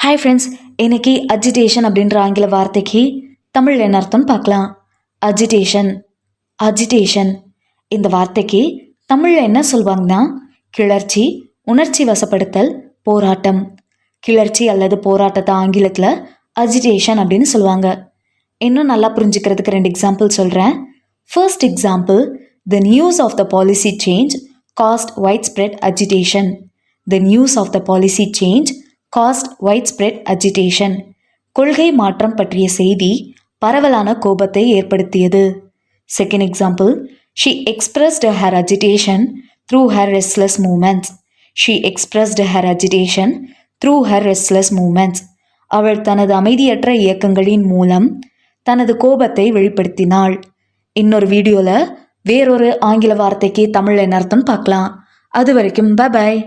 Hi friends, இன்னைக்கு agitation அப்படின்ற ஆங்கில வார்த்தைக்கு தமிழ் என்ன அர்த்தம்னு பார்க்கலாம். அஜிடேஷன் அஜிடேஷன் இந்த வார்த்தைக்கு தமிழில் என்ன சொல்லுவாங்கன்னா கிளர்ச்சி, உணர்ச்சி வசப்படுத்தல், போராட்டம். கிளர்ச்சி அல்லது போராட்டத்தை ஆங்கிலத்தில் அஜிடேஷன் அப்படின்னு சொல்லுவாங்க. இன்னும் நல்லா புரிஞ்சுக்கிறதுக்கு 2 எக்ஸாம்பிள் சொல்கிறேன். First example, the news of the policy change caused wide spread agitation. The news of the policy change caused wide spread agitation. கொள்கை மாற்றம் பற்றிய செய்தி பரவலான கோபத்தை ஏற்படுத்தியது. Second example, she expressed her agitation through her restless movements. She expressed her agitation through her restless movements. அவள் தனது அமைதியற்ற இயக்கங்களின் மூலம் தனது கோபத்தை வெளிப்படுத்தினாள். இன்னொரு வீடியோவில் வேறொரு ஆங்கில வார்த்தைக்கு தமிழ் என்ன அர்த்தம் பார்க்கலாம். அது வரைக்கும் பை பாய்.